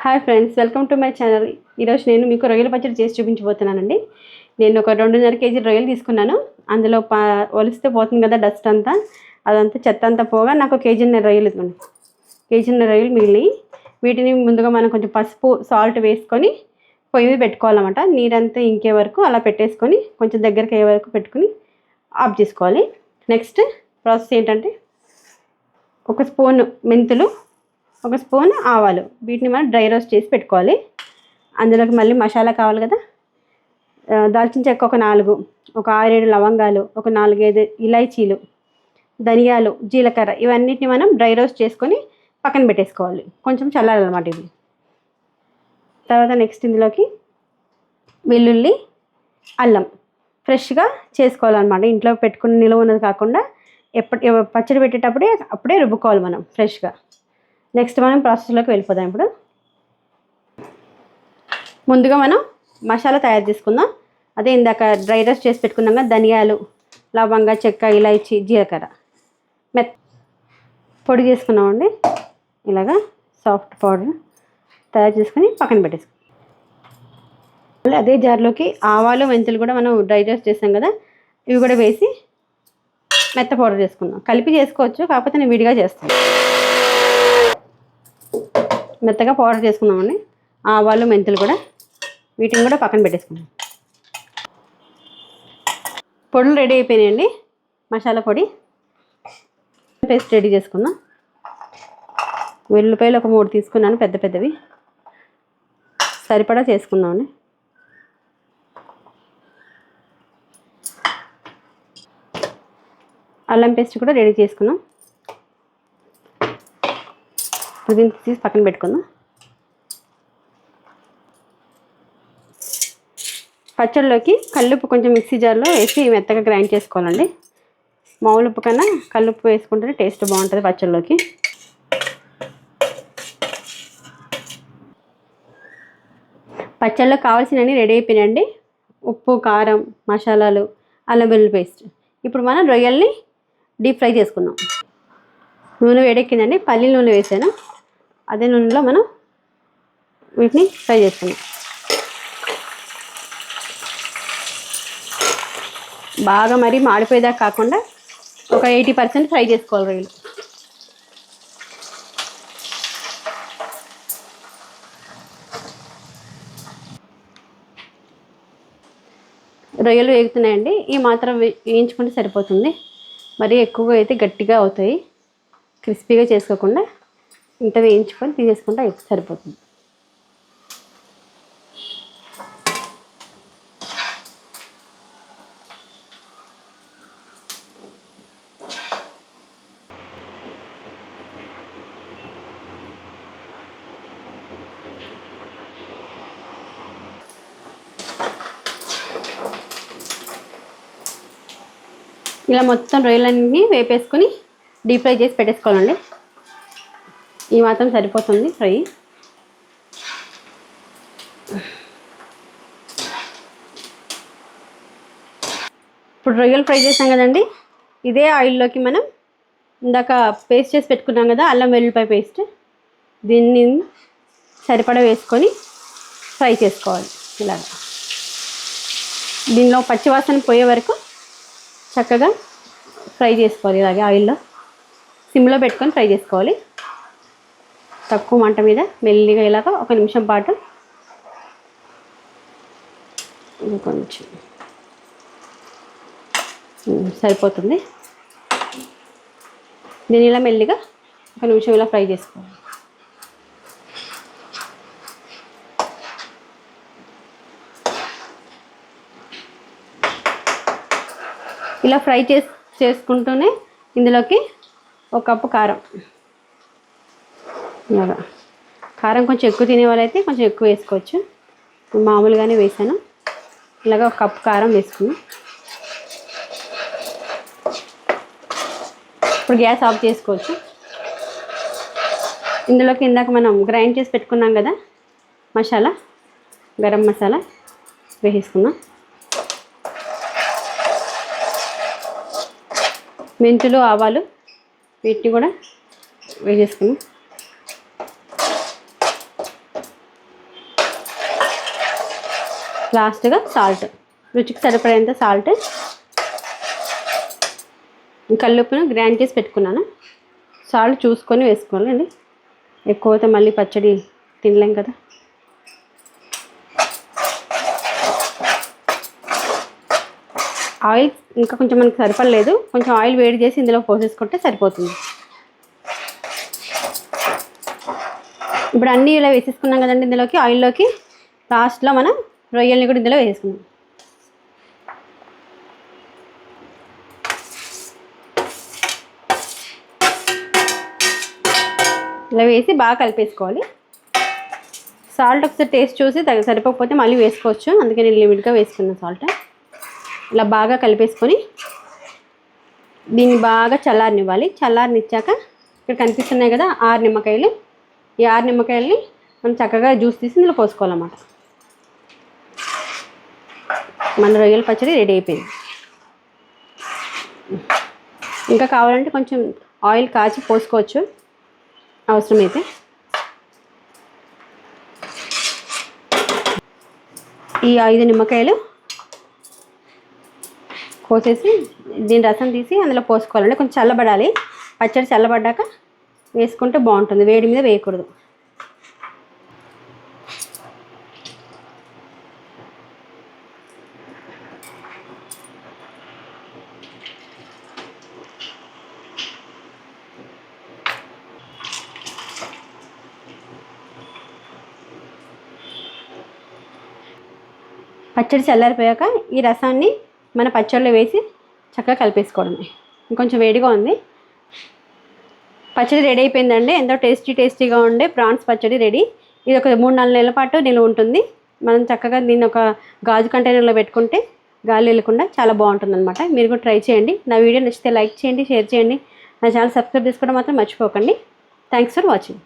Hi friends, welcome to my channel. ఈరోజు నేను మీకు రొయ్యల పచ్చడి చేసి చూపించబోతున్నానండి. నేను ఒక 2.5 కేజీ రొయ్యలు తీసుకున్నాను. అందులో ఒలిస్తే పోతుంది కదా డస్ట్ అంతా, అదంతా చెత్త అంతా పోగా నాకు 1.5 కేజీ రొయ్యలు ఇవ్వండి. 1.5 కేజీ రొయ్యలు మిగిలి వీటిని ముందుగా మనం కొంచెం పసుపు సాల్ట్ వేసుకొని పొయ్యి మీద పెట్టుకోవాలన్నమాట. నీరంతా ఇంకే వరకు అలా పెట్టేసుకొని కొంచెం దగ్గరికి అయ్యే వరకు పెట్టుకుని ఆఫ్ చేసుకోవాలి. నెక్స్ట్ ప్రాసెస్ ఏంటంటే, 1 స్పూన్ మెంతులు, 1 స్పూన్ ఆవాలు, వీటిని మనం డ్రై రోస్ట్ చేసి పెట్టుకోవాలి. అందులోకి మళ్ళీ మసాలా కావాలి కదా. దాల్చిన చెక్క ఒక 4, ఒక 6-7 లవంగాలు, ఒక 4-5 ఇలాచీలు, ధనియాలు, జీలకర్ర, ఇవన్నిటిని మనం డ్రై రోస్ట్ చేసుకొని పక్కన పెట్టేసుకోవాలి. కొంచెం చల్లారన్నమాట ఇది. తర్వాత నెక్స్ట్ ఇందులోకి వెల్లుల్లి, అల్లం ఫ్రెష్గా చేసుకోవాలన్నమాట. ఇంట్లో పెట్టుకుని నిల్వ ఉన్నది కాకుండా పచ్చడి పెట్టేటప్పుడే అప్పుడే రుబ్బుకోవాలి మనం ఫ్రెష్గా. నెక్స్ట్ మనం ప్రాసెస్లోకి వెళ్ళిపోదాం. ఇప్పుడు ముందుగా మనం మసాలా తయారు చేసుకుందాం. అదే ఇందాక డ్రై రోస్ట్ చేసి పెట్టుకున్నాం కదా, ధనియాలు, లవంగ, చెక్క, ఇలాచి, జీలకర్ర పొడి చేసుకున్నామండి. ఇలాగా సాఫ్ట్ పౌడర్ తయారు చేసుకుని పక్కన పెట్టేసుకున్నాం. అదే జార్లోకి ఆవాలు, మెంతులు కూడా మనం డ్రై రోస్ట్ చేసాం కదా, ఇవి కూడా వేసి మెత్త పౌడర్ చేసుకుందాం. కలిపి చేసుకోవచ్చు, కాకపోతే నేను విడిగా చేస్తాను. మెత్తగా పౌడర్ చేసుకుందామండి. ఆవాలు, మెంతులు కూడా, వీటిని కూడా పక్కన పెట్టేసుకుందాం. పొడులు రెడీ అయిపోయినాయండి. మసాలా పొడి పేస్ట్ రెడీ చేసుకుందాం. వెల్లుల్లిపాయలు ఒక 3 తీసుకున్నాను, పెద్ద పెద్దవి, సరిపడా చేసుకుందామండి. అల్లం పేస్ట్ కూడా రెడీ చేసుకున్నాం. దీన్ని తీసి పక్కన పెట్టుకుందాం. పచ్చడిలోకి కల్లుప్పు కొంచెం మిక్సీ జార్లో వేసి మెత్తగా గ్రైండ్ చేసుకోవాలండి. మామూలు ఉప్పు కన్నా కల్లుప్పు వేసుకుంటే టేస్ట్ బాగుంటుంది పచ్చడిలోకి. పచ్చడిలో కావాల్సినవి రెడీ అయిపోయినాయండి. ఉప్పు, కారం, మసాలాలు, అల్లం వెల్లుల్లి పేస్ట్. ఇప్పుడు మనం రొయ్యల్ని డీప్ ఫ్రై చేసుకుందాం. నూనె వేడెక్కిందండి, పల్లీల నూనె వేసాను. అదే నూనెలో మనం వీటిని ఫ్రై చేసుకుందాం. బాగా మరీ మాడిపోయేదాకా కాకుండా ఒక 80% ఫ్రై చేసుకోవాలి రొయ్యలు. రొయ్యలు వేగుతున్నాయండి. ఈ మాత్రం వేయించుకుంటే సరిపోతుంది. మరీ ఎక్కువగా అయితే గట్టిగా అవుతాయి. క్రిస్పీగా చేసుకోకుండా ఇంత వేయించుకొని తీసేసుకుంటే సరిపోతుంది. ఇలా మొత్తం రొయ్యలన్నీ వేపేసుకొని డీప్ ఫ్రై చేసి పెట్టేసుకోవాలండి. ఈ మాత్రం సరిపోతుంది ఫ్రై. ఇప్పుడు రొయ్యలు ఫ్రై చేసాం కదండి, ఇదే ఆయిల్లోకి మనం ఇందాక పేస్ట్ చేసి పెట్టుకున్నాం కదా, అల్లం వెల్లుల్లిపాయ పేస్ట్, దీన్ని సరిపడా వేసుకొని ఫ్రై చేసుకోవాలి. ఇలాగ దీనిలో పచ్చివాసన పోయే వరకు చక్కగా ఫ్రై చేసుకోవాలి. ఇలాగే ఆయిల్లో సిమ్లో పెట్టుకొని ఫ్రై చేసుకోవాలి. తక్కువ మంట మీద మెల్లిగా ఇలాగ 1 నిమిషం పాటు. కొంచెం సరిపోతుంది. దీన్ని ఇలా మెల్లిగా 1 నిమిషం ఇలా ఫ్రై చేసుకోవాలి. ఇలా ఫ్రై చేసుకుంటూనే ఇందులోకి 1 కప్పు కారం. ఇలాగా కారం కొంచెం ఎక్కువ తినే వాళ్ళైతే కొంచెం ఎక్కువ వేసుకోవచ్చు. మామూలుగానే వేసాను. ఇలాగ 1 కప్పు కారం వేసుకున్నాం. ఇప్పుడు గ్యాస్ ఆఫ్ చేసుకోవచ్చు. ఇందులోకి ఇందాక మనం గ్రైండ్ చేసి పెట్టుకున్నాం కదా మసాలా, గరం మసాలా వేసేసుకుందాం. మెంతులు, ఆవాలు, వీటిని కూడా వేసేసుకున్నాం. లాస్ట్గా సాల్ట్, రుచికి సరిపడేంత సాల్ట్. కల్లుప్పును గ్రైండ్ చేసి పెట్టుకున్నాను. సాల్ట్ చూసుకొని వేసుకోవాలండి, ఎక్కువ అయితే మళ్ళీ పచ్చడి తినలేం కదా. ఆయిల్ ఇంకా కొంచెం మనకి సరిపడలేదు, కొంచెం ఆయిల్ వేడి చేసి ఇందులో పోసేసుకుంటే సరిపోతుంది. ఇప్పుడు అన్నీ ఇలా వేసేసుకున్నాం కదండి ఇందులోకి, ఆయిల్లోకి. లాస్ట్లో మనం రొయ్యల్ని కూడా ఇందులో వేసేసుకున్నాం. ఇలా వేసి బాగా కలిపేసుకోవాలి. సాల్ట్ ఒకసారి టేస్ట్ చూసి సరిపోకపోతే మళ్ళీ వేసుకోవచ్చు, అందుకే నేను లిమిట్గా వేసుకున్నాను సాల్ట్. ఇలా బాగా కలిపేసుకొని దీన్ని బాగా చల్లారనివ్వాలి. చల్లారనిచ్చాక ఇక్కడ కనిపిస్తున్నాయి కదా 6 నిమ్మకాయలు, ఈ 6 నిమ్మకాయలని మనం చక్కగా జ్యూస్ తీసి ఇందులో పోసుకోవాలన్నమాట. మన రొయ్యల పచ్చడి రెడీ అయిపోయింది. ఇంకా కావాలంటే కొంచెం ఆయిల్ కాచి పోసుకోవచ్చు అవసరమైతే. ఈ 5 నిమ్మకాయలు కోసేసి దీని రసం తీసి అందులో పోసుకోవాలండి. కొంచెం చల్లబడాలి, పచ్చడి చల్లబడ్డాక వేసుకుంటే బాగుంటుంది, వేడి మీద వేయకూడదు. పచ్చడి చల్లారిపోయాక ఈ రసాన్ని మన పచ్చడిలో వేసి చక్కగా కలిపేసుకోవడమే. ఇంకొంచెం వేడిగా ఉంది. పచ్చడి రెడీ అయిపోయిందండి. ఎంతో టేస్టీగా ఉండే ప్రాన్స్ పచ్చడి రెడీ. ఇది ఒక 3-4 నెలల పాటు నిల్వ ఉంటుంది. మనం చక్కగా దీన్ని ఒక గాజు కంటైనర్లో పెట్టుకుంటే గాలి వెళ్ళకుండా చాలా బాగుంటుందన్నమాట. మీరు కూడా ట్రై చేయండి. నా వీడియో నచ్చితే లైక్ చేయండి, షేర్ చేయండి. నా ఛానల్ సబ్స్క్రైబ్ చేసుకోవడం మాత్రం మర్చిపోకండి. Thanks for watching.